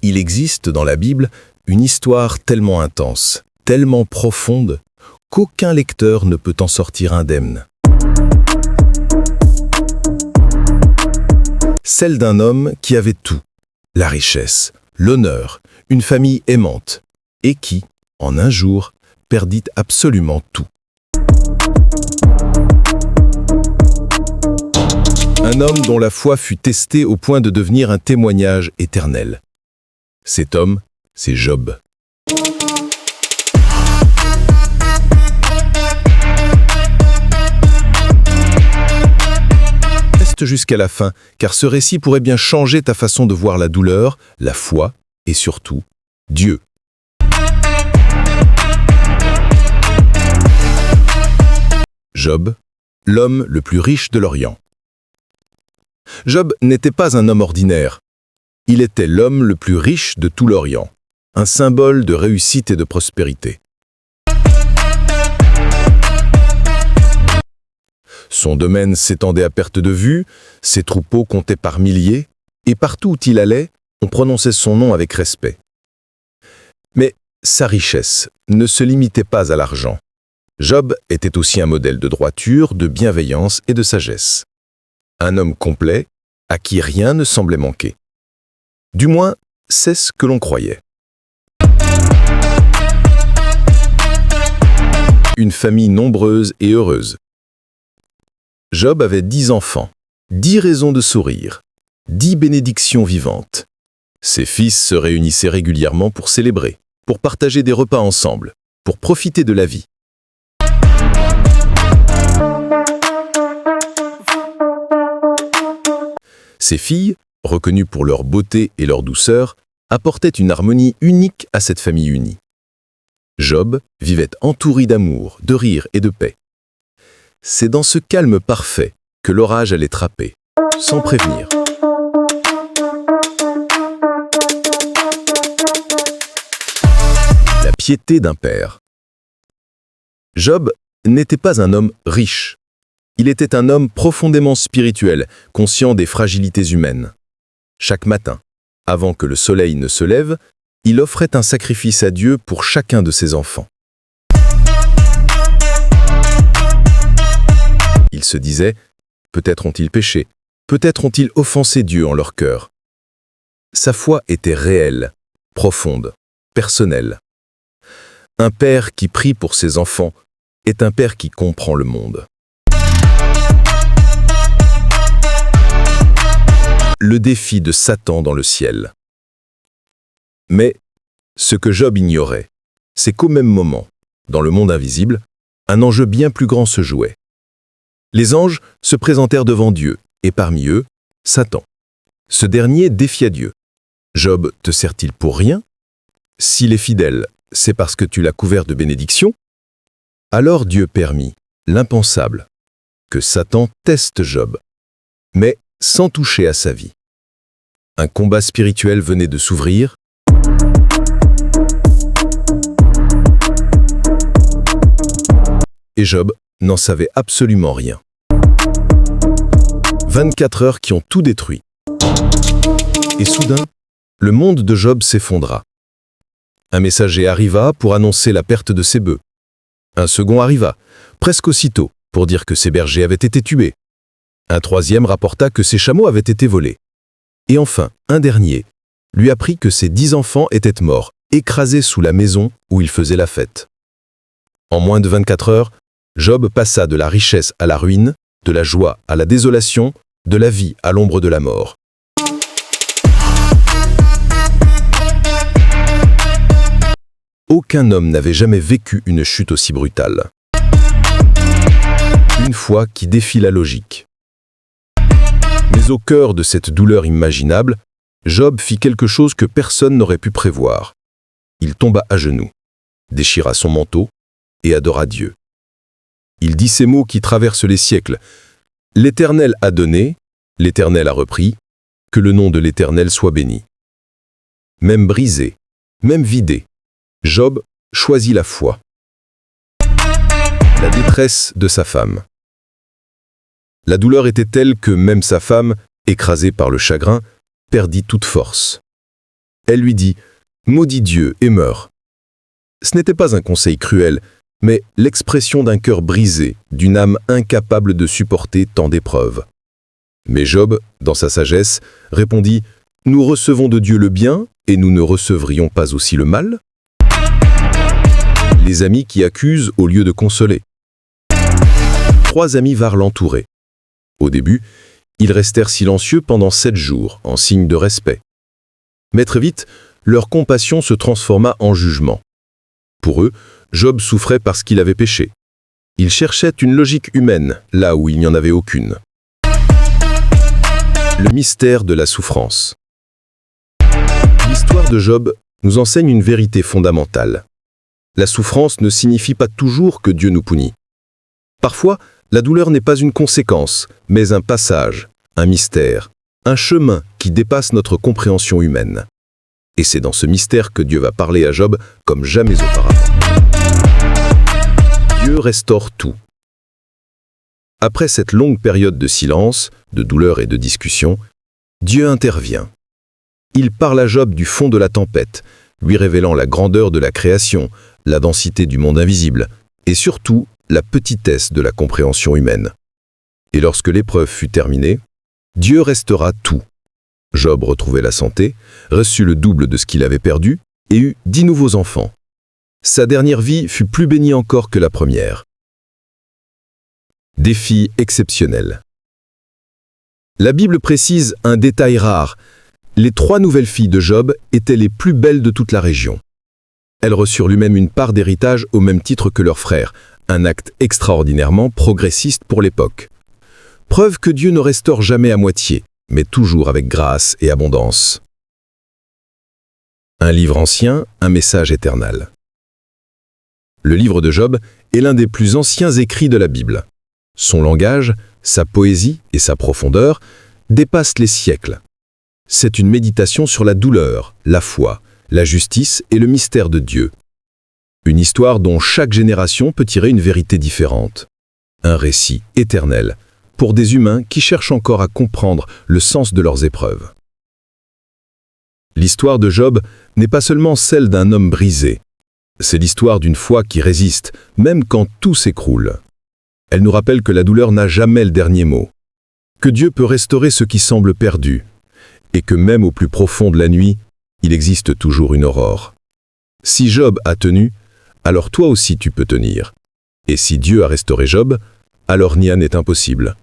Il existe dans la Bible une histoire tellement intense, tellement profonde, qu'aucun lecteur ne peut en sortir indemne. Celle d'un homme qui avait tout, la richesse, l'honneur, une famille aimante, et qui, en un jour, perdit absolument tout. Un homme dont la foi fut testée au point de devenir un témoignage éternel. Cet homme, c'est Job. Reste jusqu'à la fin, car ce récit pourrait bien changer ta façon de voir la douleur, la foi et surtout, Dieu. Job, l'homme le plus riche de l'Orient. Job n'était pas un homme ordinaire. Il était l'homme le plus riche de tout l'Orient, un symbole de réussite et de prospérité. Son domaine s'étendait à perte de vue, ses troupeaux comptaient par milliers, et partout où il allait, on prononçait son nom avec respect. Mais sa richesse ne se limitait pas à l'argent. Job était aussi un modèle de droiture, de bienveillance et de sagesse. Un homme complet, à qui rien ne semblait manquer. Du moins, c'est ce que l'on croyait. Une famille nombreuse et heureuse. Job avait 10 enfants, 10 raisons de sourire, 10 bénédictions vivantes. Ses fils se réunissaient régulièrement pour célébrer, pour partager des repas ensemble, pour profiter de la vie. Ses filles, reconnues pour leur beauté et leur douceur, apportaient une harmonie unique à cette famille unie. Job vivait entouré d'amour, de rire et de paix. C'est dans ce calme parfait que l'orage allait frapper, sans prévenir. La piété d'un père. Job n'était pas un homme riche. Il était un homme profondément spirituel, conscient des fragilités humaines. Chaque matin, avant que le soleil ne se lève, il offrait un sacrifice à Dieu pour chacun de ses enfants. Il se disait, peut-être ont-ils péché, peut-être ont-ils offensé Dieu en leur cœur. Sa foi était réelle, profonde, personnelle. Un père qui prie pour ses enfants est un père qui comprend le monde. Le défi de Satan dans le ciel. Mais ce que Job ignorait, c'est qu'au même moment, dans le monde invisible, un enjeu bien plus grand se jouait. Les anges se présentèrent devant Dieu, et parmi eux, Satan. Ce dernier défia Dieu. Job te sert-il pour rien? S'il est fidèle, c'est parce que tu l'as couvert de bénédictions? Alors Dieu permit, l'impensable, que Satan teste Job, mais sans toucher à sa vie. Un combat spirituel venait de s'ouvrir. Et Job n'en savait absolument rien. 24 heures qui ont tout détruit. Et soudain, le monde de Job s'effondra. Un messager arriva pour annoncer la perte de ses bœufs. Un second arriva, presque aussitôt, pour dire que ses bergers avaient été tués. Un troisième rapporta que ses chameaux avaient été volés. Et enfin, un dernier lui apprit que ses 10 enfants étaient morts, écrasés sous la maison où il faisait la fête. En moins de 24 heures, Job passa de la richesse à la ruine, de la joie à la désolation, de la vie à l'ombre de la mort. Aucun homme n'avait jamais vécu une chute aussi brutale. Une foi qui défie la logique. Mais au cœur de cette douleur imaginable, Job fit quelque chose que personne n'aurait pu prévoir. Il tomba à genoux, déchira son manteau et adora Dieu. Il dit ces mots qui traversent les siècles. « L'Éternel a donné, l'Éternel a repris, que le nom de l'Éternel soit béni. » Même brisé, même vidé, Job choisit la foi. La détresse de sa femme. La douleur était telle que même sa femme, écrasée par le chagrin, perdit toute force. Elle lui dit « Maudis Dieu et meurs ». Ce n'était pas un conseil cruel, mais l'expression d'un cœur brisé, d'une âme incapable de supporter tant d'épreuves. Mais Job, dans sa sagesse, répondit « Nous recevons de Dieu le bien, et nous ne recevrions pas aussi le mal ?» Les amis qui accusent au lieu de consoler. 3 amis vinrent l'entourer. Au début, ils restèrent silencieux pendant 7 jours, en signe de respect. Mais très vite, leur compassion se transforma en jugement. Pour eux, Job souffrait parce qu'il avait péché. Ils cherchaient une logique humaine, là où il n'y en avait aucune. Le mystère de la souffrance. L'histoire de Job nous enseigne une vérité fondamentale. La souffrance ne signifie pas toujours que Dieu nous punit. Parfois, la douleur n'est pas une conséquence, mais un passage, un mystère, un chemin qui dépasse notre compréhension humaine. Et c'est dans ce mystère que Dieu va parler à Job comme jamais auparavant. Dieu restaure tout. Après cette longue période de silence, de douleur et de discussion, Dieu intervient. Il parle à Job du fond de la tempête, lui révélant la grandeur de la création, la densité du monde invisible, et surtout la petitesse de la compréhension humaine. Et lorsque l'épreuve fut terminée, Dieu restaura tout. Job retrouvait la santé, reçut le double de ce qu'il avait perdu et eut 10 nouveaux enfants. Sa dernière vie fut plus bénie encore que la première. Défi exceptionnel. La Bible précise un détail rare. Les 3 nouvelles filles de Job étaient les plus belles de toute la région. Elles reçurent lui-même une part d'héritage au même titre que leurs frères, un acte extraordinairement progressiste pour l'époque. Preuve que Dieu ne restaure jamais à moitié, mais toujours avec grâce et abondance. Un livre ancien, un message éternel. Le livre de Job est l'un des plus anciens écrits de la Bible. Son langage, sa poésie et sa profondeur dépassent les siècles. C'est une méditation sur la douleur, la foi, la justice et le mystère de Dieu. Une histoire dont chaque génération peut tirer une vérité différente. Un récit éternel pour des humains qui cherchent encore à comprendre le sens de leurs épreuves. L'histoire de Job n'est pas seulement celle d'un homme brisé. C'est l'histoire d'une foi qui résiste, même quand tout s'écroule. Elle nous rappelle que la douleur n'a jamais le dernier mot, que Dieu peut restaurer ce qui semble perdu, et que même au plus profond de la nuit, il existe toujours une aurore. Si Job a tenu, alors toi aussi tu peux tenir. Et si Dieu a restauré Job, alors rien n'est impossible.